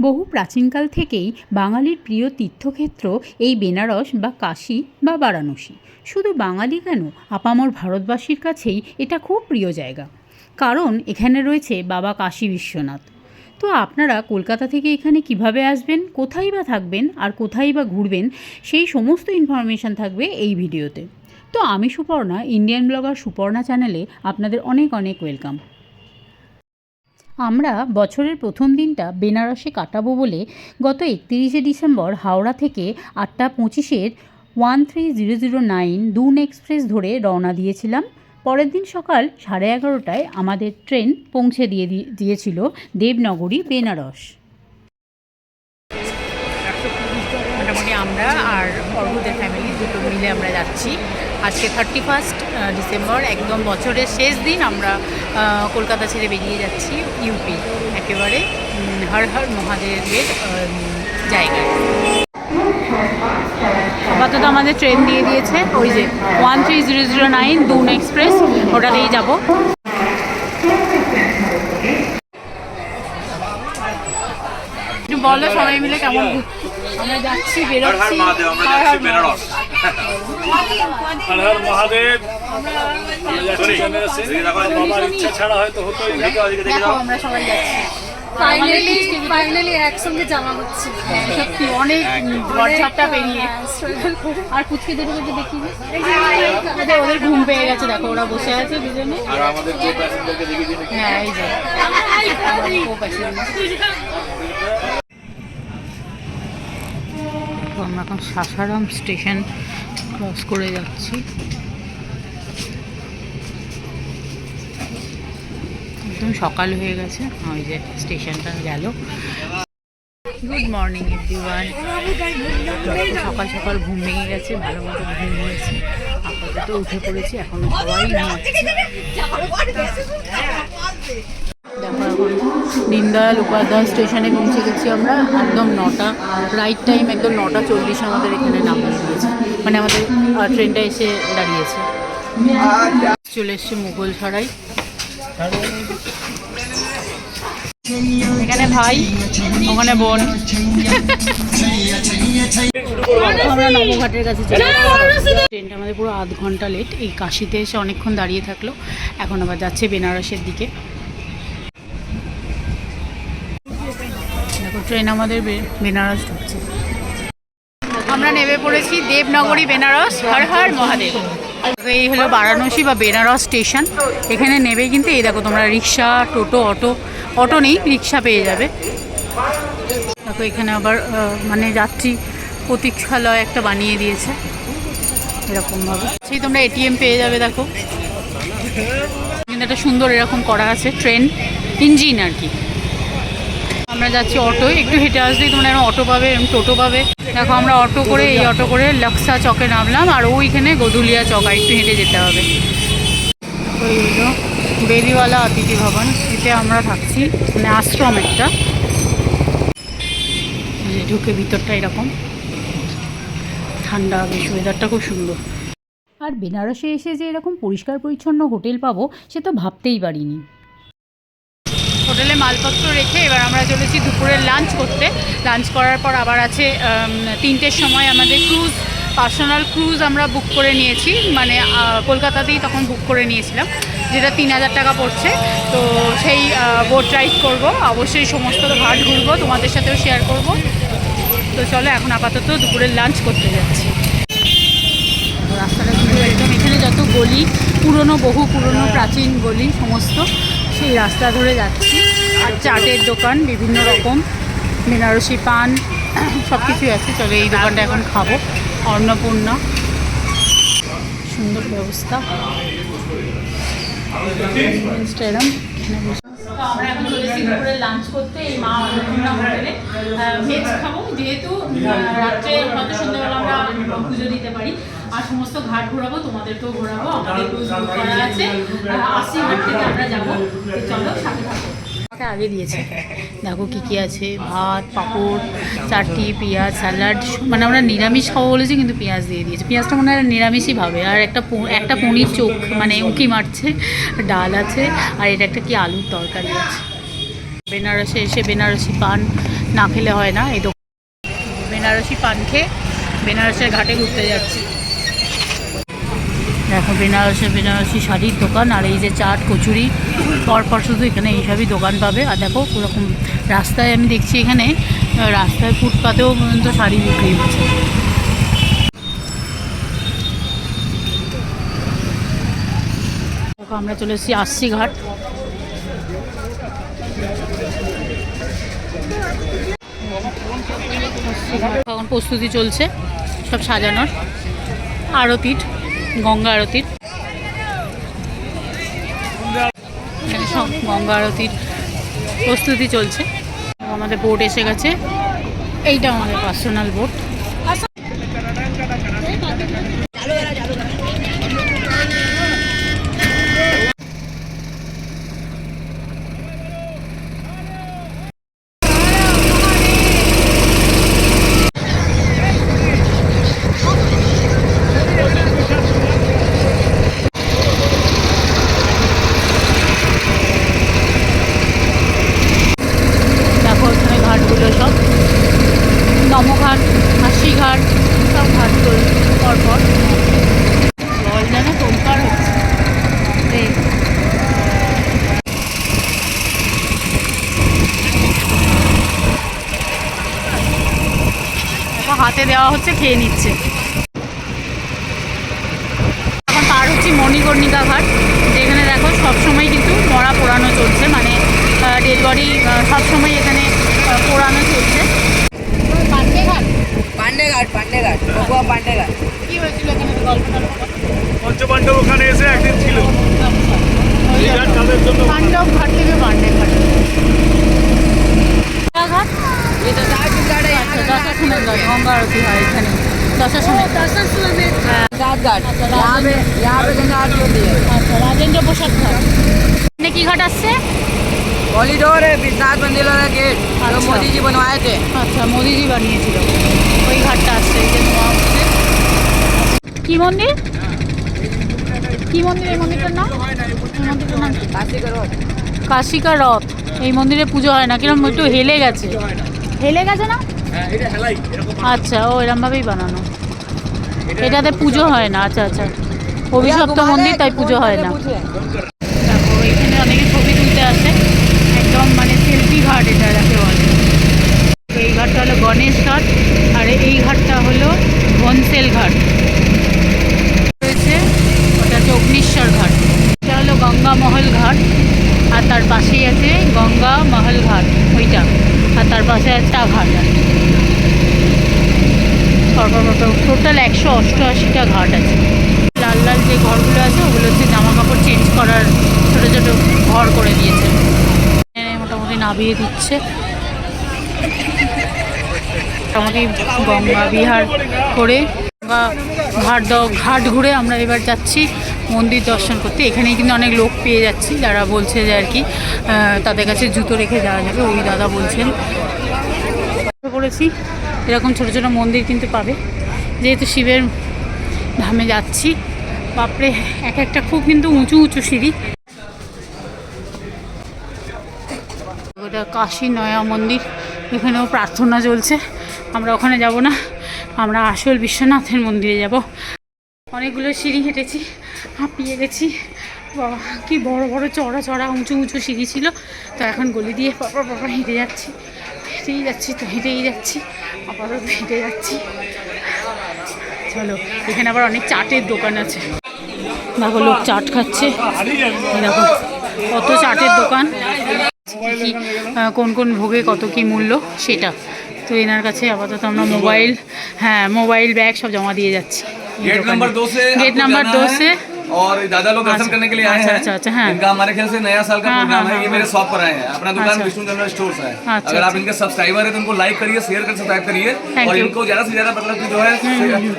বহু প্রাচীনকাল থেকেই বাঙালির প্রিয় তীর্থক্ষেত্র এই বেনারস বা কাশী বা বারাণসী। শুধু বাঙালি কেন, আপামর ভারতবাসীর কাছেই এটা খুব প্রিয় জায়গা, কারণ এখানে রয়েছে বাবা কাশী বিশ্বনাথ। তো আপনারা কলকাতা থেকে এখানে কিভাবে আসবেন, কোথায় বা থাকবেন আর কোথায় বা ঘুরবেন, সেই সমস্ত ইনফরমেশান থাকবে এই ভিডিওতে। তো আমি সুপর্ণা, ইন্ডিয়ান ব্লগার সুপর্ণা চ্যানেলে আপনাদের অনেক অনেক ওয়েলকাম। আমরা বছরের প্রথম দিনটা বেনারসে কাটাবো বলে গত 31শে ডিসেম্বর হাওড়া থেকে 8:25-এর 13009 দুন এক্সপ্রেস ধরে রওনা দিয়েছিলাম। পরের দিন সকাল 11:30টায় আমাদের ট্রেন পৌঁছে দিয়েছিল দেবনগরী বেনারস। মোটামুটি আমরা আর অর্ঘদের ফ্যামিলি দুটো মিলে আমরা যাচ্ছি। আজকে 31 ডিসেম্বর, একদম বছরের শেষ দিন। আমরা কলকাতা ছেড়ে বেরিয়ে যাচ্ছি ইউপি, একেবারে হর হর মহাদেবের জায়গায়। আপাতত আমাদের ট্রেন দিয়ে দিয়েছে, ওই যে 13009 দুন এক্সপ্রেস, ওটাতেই যাব। একটু বলো সবাই মিলে কেমন আমরা যাচ্ছি, বেরোচ্ছি। আমরা সবাই যাচ্ছি, ফাইনালি একসঙ্গে যাওয়া হচ্ছে। সত্যি অনেক ঝড়ঝাপটা পেরিয়ে। আর পুচকে দুটো দেখি, ওদের ঘুম পেয়ে গেছে, দেখো ওরা বসে আছে দুজনে। হ্যাঁ, এই যে আমরা এখন সাসারাম স্টেশন ক্রস করে যাচ্ছি। একদম সকাল হয়ে গেছে, ওই যে স্টেশনটা গেল। Good morning everyone. সকাল সকাল ঘুম ভেঙে গেছে, ভালো মতো ঘুম হয়েছে। আপাতত উঠে পড়েছি, এখনো সবাই ঘুমাচ্ছে। দেখো এখন দীনদয়াল উপাধ্যায় স্টেশনে পৌঁছে গেছি আমরা। একদম 9টা, রাইট টাইম একদম 9:40 আমাদের এখানে নামিয়ে দিয়েছে, মানে আমাদের ট্রেনটা এসে দাঁড়িয়েছে। চলে এসছে মুঘল সরাই। এখানে ভাই, ওখানে বোন। আমরা নবঘাটের কাছে চলে এসেছি। ট্রেনটা আমাদের পুরো আধ ঘন্টা লেট। এই কাশিতে এসে অনেকক্ষণ দাঁড়িয়ে থাকলো, এখন আবার যাচ্ছে বেনারসের দিকে। দেখো ট্রেন আমাদের বেনারস ঢুকছে। আমরা নেমে পড়েছি দেবনগরী বেনারস, হর হর মহাদেব। এই হলো বারাণসী বা বেনারস স্টেশন। এখানে নেবে কিন্তু এই দেখো তোমরা রিক্সা, টোটো, অটো নেই, রিক্সা পেয়ে যাবে। দেখো এখানে আবার মানে যাত্রী প্রতীক্ষালয় একটা বানিয়ে দিয়েছে এরকমভাবে। সেই তোমরা এটিএম পেয়ে যাবে। দেখো কিন্তু একটা সুন্দর এরকম করা আছে, ট্রেন ইঞ্জিন আর কি। আমরা যাচ্ছি অটোয়, একটু হেঁটে আসলেই তোমরা এরকম অটো পাবে, এরকম টোটো পাবে। দেখো আমরা এই অটো করে লাক্সা চকে নামলাম, আর ওইখানে গদুলিয়া চক, আর একটু হেঁটে যেতে হবে। ওই হলো বেলিওয়ালা অতিথি ভবন, এতে আমরা থাকছি, মানে আশ্রম একটা। ঢুকে ভিতরটা এরকম ঠান্ডা, বেশ ওয়েদারটা খুব সুন্দর। আর বেনারসে এসে যে এরকম পরিষ্কার পরিচ্ছন্ন হোটেল পাবো সে তো ভাবতেই পারিনি। হোটেলে মালপত্র রেখে এবার আমরা চলেছি দুপুরের লাঞ্চ করতে। লাঞ্চ করার পর আবার আছে 3টের সময় আমাদের ক্রুজ, পার্সোনাল ক্রুজ আমরা বুক করে নিয়েছি, মানে কলকাতাতেই তখন বুক করে নিয়েছিলাম, যেটা 3000 টাকা পড়ছে। তো সেই বোট রাইড করবো, অবশ্যই সমস্ত ঘাট ঘুরবো, তোমাদের সাথেও শেয়ার করব। তো চলো এখন আপাতত দুপুরের লাঞ্চ করতে যাচ্ছি। রাস্তাটা কিন্তু একদম, এখানে যত গলি, বহু পুরনো প্রাচীন গলি সমস্ত, সেই রাস্তা ধরে যাচ্ছি। আর চাটের দোকান বিভিন্ন রকম, বেনারসি পান সব কিছুই আছে। চলো এই দোকানটা এখন খাবো, অন্নপূর্ণা। সুন্দর ব্যবস্থা। আমরা এখন চলেছি দুপুরে লাঞ্চ করতে এই মা অন্নপূর্ণা হোটেলে। ভেজ খাবো, যেহেতু রাত্রে হয়তো সন্ধ্যাবেলা আমরা পুজো দিতে পারি। আর সমস্ত ঘাট ঘোরাবো, তোমাদেরকেও ঘোরাবো। আমাদের ক্রুজ বুক করা আছে, 80 ঘাট থেকে আমরা যাবো। চলো সাথে থাকো। আগে দিয়েছে, দেখো কী কী আছে, ভাত, পাঁপড়, চাটনি, পেঁয়াজ, স্যালাড। মানে আমরা নিরামিষ খাবো বলেছি, কিন্তু পেঁয়াজ দিয়ে দিয়েছে। পেঁয়াজটা মনে হয় নিরামিষই ভাবে। আর একটা পনির চোখ, মানে উঁকি মারছে, ডাল আছে, আর এটা একটা কি আলুর তরকারি আছে। বেনারসে এসে বেনারসি পান না খেলে হয় না। এই দোকান বেনারসি পান খেয়ে বেনারসের ঘাটে ঘুরতে যাচ্ছি। দেখো বেনারসি শাড়ির দোকান, আর এই যে চাট কচুরি পরপর শুধু এখানে এইসবই দোকান পাবে। আর দেখো ওরকম রাস্তায় আমি দেখছি এখানে রাস্তায় ফুটপাতেও পর্যন্ত শাড়ি বিক্রি হচ্ছে। দেখো আমরা চলে এসেছি আশি ঘাট। এখন প্রস্তুতি চলছে সব সাজানোর, আরতির, গঙ্গা আরতির। এখানে সব গঙ্গা আরতির প্রস্তুতি চলছে। আমাদের বোট এসে গেছে, এইটা আমাদের পার্সোনাল বোট। ঘাটগুলো সব নমঘাট, হাসিঘাট, সব ঘাটগুলো পরপর জল যেন তোলপার হচ্ছে। হাতে দেওয়া হচ্ছে, খেয়ে নিচ্ছে। এখন পার হচ্ছে মণিকর্ণিকা ঘাট, যেখানে দেখো সবসময় কিন্তু মরা পোড়ানো চলছে, মানে ডেড বডি সবসময় এখানে পোড়ানো চলছে। পান্ডেঘাট কি হয়েছিল এখানে গল্পটা? পঞ্চপাণ্ডব ওখানে এসে একদিন ছিল। পাণ্ডব ঘাট থেকে পাণ্ডের ঘাট। ঘাট দশাশ্বমেধ ঘাট, গঙ্গা আরতি হয় এখানে দশাশ্বমেধ। আচ্ছা রাজেন্দ্র প্রসাদ ঘাট। এখানে কি ঘাট আসছে? कॉरिडोर है विश्वनाथ मंदिर वाला गेट जो मोदी जी बनवाए थे। আচ্ছা মোদিজি বানিয়েছিল, ওই ঘাটটা আসছে। এই যে ধোঁয়া হচ্ছে। কি মন্দির? কি মন্দির? এই মন্দিরটার নাম? এই মন্দিরটার নাম কি? কাশিকা রথ। এই মন্দিরে পুজো হয় না, কিরকম একটু হেলে গেছে। হেলে গেছে না? আচ্ছা, ও এরমভাবেই বানানো। এটাতে পুজো হয় না। আচ্ছা আচ্ছা, অভিশপ্ত মন্দির, তাই পুজো হয় না। দেখো এখানে অনেকে ছবি তুলতে আসে, একদম মানে সেলফি ঘাট এটা যাকে বলে। এই ঘাটটা হলো গণেশ ঘাট, আর এই ঘাটটা হলো বনসেল ঘাট রয়েছে, ওটা হচ্ছে অগ্নিশ্বর ঘাট। এটা হলো গঙ্গা মহল ঘাট, আর তার পাশেই আছে গঙ্গা মহল ঘাট ওইটা, আর তার পাশে একটা ঘাট আছে। টোটাল 188টা ঘাট আছে। লাল লাল যে ঘরগুলো আছে ওগুলো হচ্ছে জামা কাপড় চেঞ্জ করার ছোটো ছোটো ঘর করে দিয়েছে। মোটামুটি নামিয়ে দিচ্ছে। মোটামুটি গঙ্গা বিহার করে ঘাট ঘুরে আমরা এবার যাচ্ছি মন্দির দর্শন করতে। এখানেই কিন্তু অনেক লোক পেয়ে যাচ্ছি যারা বলছে যে আর কি তাদের কাছে জুতো রেখে যাওয়া যাবে। ওই দাদা বলছেন করেছি এরকম ছোটো ছোটো মন্দির কিন্তু পাবে, যেহেতু শিবের ধামে যাচ্ছি। বাপরে, এক একটা খুব কিন্তু উঁচু উঁচু সিঁড়ি। ওটা কাশী নয়া মন্দির, এখানেও প্রার্থনা চলছে। আমরা ওখানে যাব না, আমরা আসল বিশ্বনাথের মন্দিরে যাব। অনেকগুলো সিঁড়ি হেঁটেছি, হাঁপিয়ে গেছি। বাবা কি বড় বড় চড়া চড়া উঁচু উঁচু সিঁড়ি ছিল। তো এখন গলি দিয়ে পরপর হেঁটে যাচ্ছি, হেঁটেই যাচ্ছি আপাতত হেঁটে যাচ্ছি। চলো, এখানে আবার অনেক চাটের দোকান আছে। দেখো লোক চাট খাচ্ছে, দেখো কত চাটের দোকান, কোন কোন ভোগে কত কি মূল্য সেটা। তো এনার কাছে আপাতত আমরা মোবাইল ব্যাগ সব জমা দিয়ে যাচ্ছি। गेट नंबर 2 से गेट नंबर 2 से और दादा लोग दर्शन करने के लिए आए हैं। अच्छा, हाँ। इनका हमारे ख्याल से नया साल का हाँ, प्रोग्राम हाँ, है। ये हाँ, मेरे शॉप पर आए हैं, अपना दुकान अच्छा। विष्णु जनरल स्टोर्स है। अच्छा, अगर आप अच्छा। इनके सब्सक्राइबर है तो उनको लाइक करिए, शेयर कर सब्सक्राइब करिए, Thank और you। इनको ज्यादा से ज्यादा मतलब कि जो है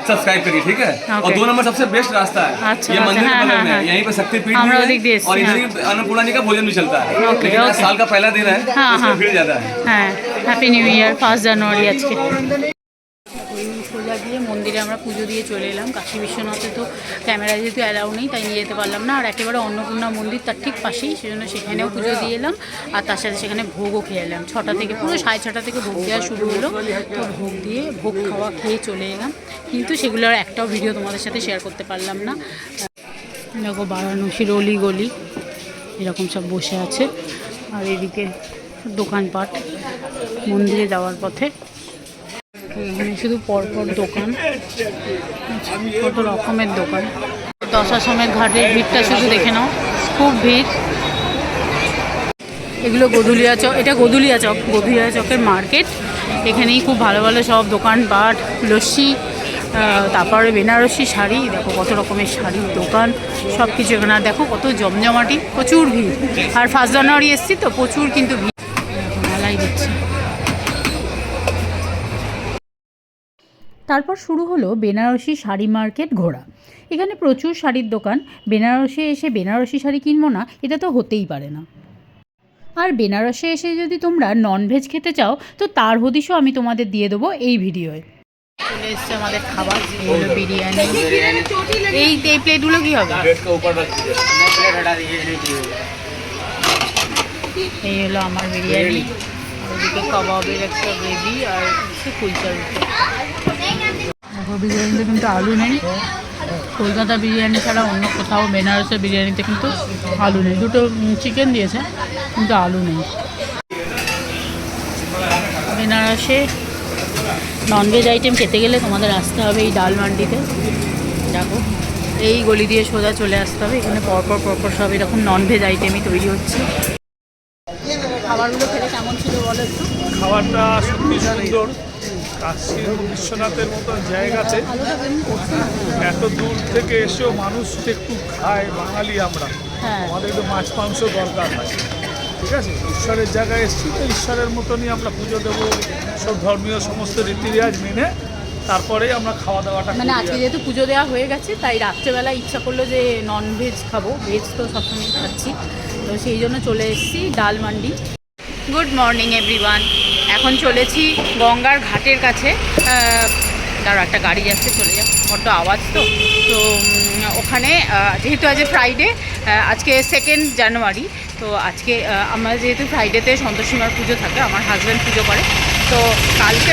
सब्सक्राइब करिए, ठीक है। और 2 नंबर सबसे बेस्ट रास्ता है, अच्छा, ये मंदिर के हाँ, बगल हाँ, में हाँ। है। यहीं पे शक्तिपीठ हमरा भी उदिक देश, है, और इधर ही अन्नपूर्णा जी का भोजन भी चलता है। लेकिन आज साल का पहला दिन है, हाँ, इसमें हाँ। भीड़ ज्यादा है। হ্যাঁ, হ্যাপি নিউ ইয়ার, 1 জানুয়ারি আজকে। সোজা গিয়ে মন্দিরে মন্দিরে আমরা পুজো দিয়ে চলে এলাম। কাশী বিশ্বনাথে তো ক্যামেরা যেহেতু অ্যালাউ নেই তাই নিয়ে যেতে পারলাম না, আর একেবারে অন্নপূর্ণা মন্দির তার ঠিক পাশেই, সেজন্য সেখানেও পুজো দিয়ে এলাম। আর তার সাথে সেখানে ভোগও খেয়ে এলাম। 6টা থেকে পুরো 6:30 থেকে ভোগ দেওয়া শুরু হলো, তো ভোগ দিয়ে ভোগ খাওয়া খেয়ে চলে এলাম। কিন্তু সেগুলো আর একটাও ভিডিও তোমাদের সাথে শেয়ার করতে পারলাম না। দেখো বারাণসীর অলি গলি এরকম সব বসে আছে, আর এদিকে দোকানপাট মন্দিরে যাওয়ার পথে। এখানে শুধু পরপর দোকান, কত রকমের দোকান। দশাশ্রমের ঘাটের ভিড়টা শুধু দেখে নাও, খুব ভিড়। এগুলো গধুলিয়া চক, এটা গধুলিয়া চকের মার্কেট। এখানেই খুব ভালো ভালো সব দোকানপাট, লস্যি, তারপরে বেনারসি শাড়ি, দেখো কত রকমের শাড়ির দোকান, সব কিছু এখানে। আর দেখো কত জমজমাটি, প্রচুর ভিড়। আর 1 জানুয়ারি এসছি তো প্রচুর কিন্তু ভিড়, মেলাই দিচ্ছে। তারপর শুরু হলো বেনারসি শাড়ি মার্কেট ঘোরা। এখানে প্রচুর শাড়ির দোকান। বেনারসে এসে বেনারসি শাড়ি কিনবো না, এটা তো হতেই পারে না। আর বেনারসে এসে যদি তোমরা ননভেজ খেতে চাও তো তার হদিশও আমি তোমাদের দিয়ে দেবো এই ভিডিওয়। চলে এসছে আমাদের খাবার, হলো বিরিয়ানি। এই প্লেটগুলো কি হবে? এই হলো আমার বিরিয়ানি, ওদিকে কাবাবের একটা গ্রেভি, আর হচ্ছে কুলচা রুটি। দেখো বিরিয়ানিতে কিন্তু আলু নেই। কলকাতা বিরিয়ানি ছাড়া অন্য কোথাও বেনারসের বিরিয়ানিতে কিন্তু আলু নেই। দুটো চিকেন দিয়েছে কিন্তু আলু নেই। বেনারসে ননভেজ আইটেম খেতে গেলে তোমাদের আসতে হবে এই ডাল মান্ডিতে। দেখো এই গলি দিয়ে সোজা চলে আসতে হবে। এখানে পরপর সব এরকম ননভেজ আইটেমই তৈরি হচ্ছে। খাবারগুলো খেলে কেমন ছিল বলো একটু? খাবারটা সত্যি সুন্দর। কাশী বিশ্বনাথের মতন জায়গাতে এত দূর থেকে এসেও মানুষ একটু খায়, বাঙালি আমরা, আমাদের একটু মাছ মাংস দরকার হয়। ঠিক আছে, ঈশ্বরের জায়গায় এসেছি তো ঈশ্বরের মতনই আমরা পুজো দেবো, সব ধর্মীয় সমস্ত রীতিরেওয়াজ মেনে তারপরেই আমরা খাওয়া দাওয়াটা মানে আজকে যেহেতু পুজো দেওয়া হয়ে গেছে তাই রাত্রেবেলা ইচ্ছা করলো যে ননভেজ খাবো, ভেজ তো সবসময় খাচ্ছি, তো সেই জন্য চলে এসেছি ডাল মান্ডি। Good morning everyone. এখন চলেছি গঙ্গার ঘাটের কাছে। তার একটা গাড়ি যাচ্ছে, চলে যাচ্ছে, বড্ড আওয়াজ তো। তো ওখানে যেহেতু আজ ফ্রাইডে, আজকে 2 জানুয়ারি, তো আজকে আমরা যেহেতু ফ্রাইডেতে সন্তোষীমার পুজো থাকে, আমার হাজব্যান্ড পুজো করে, তো কালকে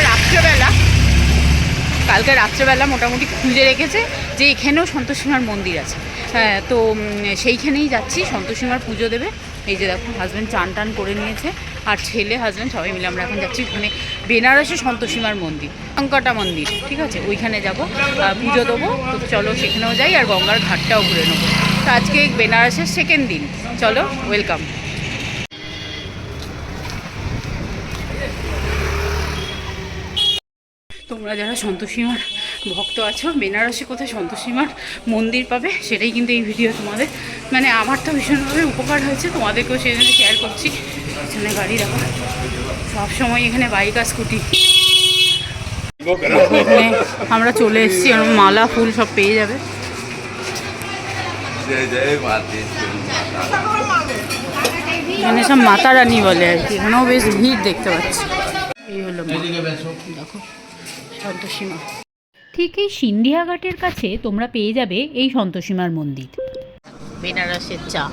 রাত্রেবেলা মোটামুটি খুঁজে রেখেছে যে এখানেও সন্তোষীমার মন্দির আছে। তো সেইখানেই যাচ্ছি, সন্তোষীমার পুজো দেবে। এই যে দেখো হাজব্যান্ড চান করে নিয়েছে, আর ছেলে হাজব্যান্ড সবাই মিলে আমরা এখন যাচ্ছি ওখানে বেনারসে সন্তোষীমার মন্দির, অঙ্কটা মন্দির, ঠিক আছে, ওইখানে যাবো, পুজো দেবো। তো চলো সেখানেও যাই, আর গঙ্গার ঘাটটাও ঘুরে নেবো। তো আজকে বেনারসের 2nd দিন, চলো ওয়েলকাম। তোমরা যারা সন্তোষীমার ভক্ত আছো, বেনারসে কোথায় সন্তোষীমার মন্দির পাবে সেটাই কিন্তু এই ভিডিও তোমাদের, মানে আমার তো ভীষণভাবে উপকার হয়েছে, তোমাদেরকেও সেই জন্য শেয়ার করছি। এখানে গাড়ি রাখা সবসময়, এখানে বাইক আর স্কুটি। এখানে আমরা চলে এসেছি, মালা ফুল সব পেয়ে যাবে। এখানে সব মাতা রানী বলে আর কি, এখানেও বেশ ভিড় দেখতে পাচ্ছি। এই হলো দেখো সন্তোষীমা। ঠিক এই সিন্ধিয়া ঘাটের কাছে তোমরা পেয়ে যাবে এই সন্তোষীমার মন্দির। বেনারসের চা।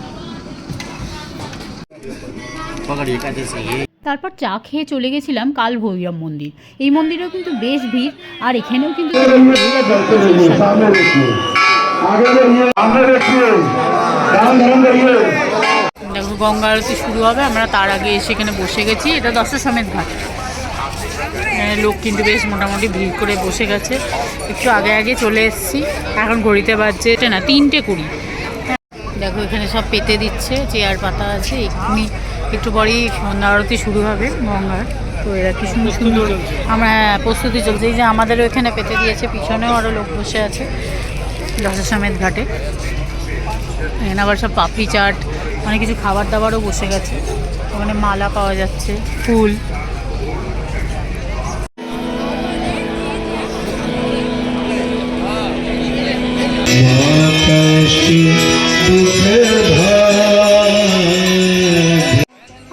তারপর চা খেয়ে চলে গেছিলাম কাল ভৈরব মন্দির। এই মন্দিরেও কিন্তু বেশ ভিড়, আর এখানেও কিন্তু দেখো গঙ্গা আরতি শুরু হবে, আমরা তার আগে এসে এখানে বসে গেছি। এটা দশাশ্বমেধ ঘাট, লোক কিন্তু বেশ মোটামুটি ভিড় করে বসে গেছে। একটু আগে চলে এসেছি, এখন ঘড়িতে বাজছে এটা না 3:20। দেখো এখানে সব পেতে দিচ্ছে, চেয়ার পাতা আছে, এক্ষুনি একটু পরেই সন্ধ্যা আরতি শুরু হবে গঙ্গার। তো এরা কি সুন্দর সুন্দর আমরা প্রস্তুতি চলছে। এই যে আমাদেরও এখানে পেতে দিয়েছে, পিছনেও আরও লোক বসে আছে দশাশ্বমেধ ঘাটে। এখানে আবার সব পাপড়ি চাট, অনেক কিছু খাবার দাবারও বসে গেছে। ওখানে মালা পাওয়া যাচ্ছে, ফুল।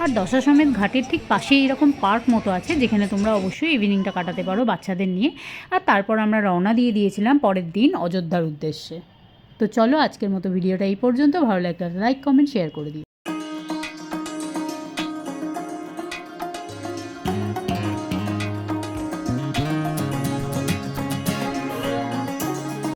আর দশাশ্বমেধ ঘাটের ঠিক পাশেই এরকম পার্ক মতো আছে, যেখানে তোমরা অবশ্যই ইভিনিংটা কাটাতে পারো বাচ্চাদের নিয়ে। আর তারপর আমরা রওনা দিয়ে দিয়েছিলাম পরের দিন অযোধ্যার উদ্দেশ্যে। তো চলো আজকের মতো ভিডিওটা এই পর্যন্ত। ভালো লাগলে লাইক কমেন্ট শেয়ার করে দিও।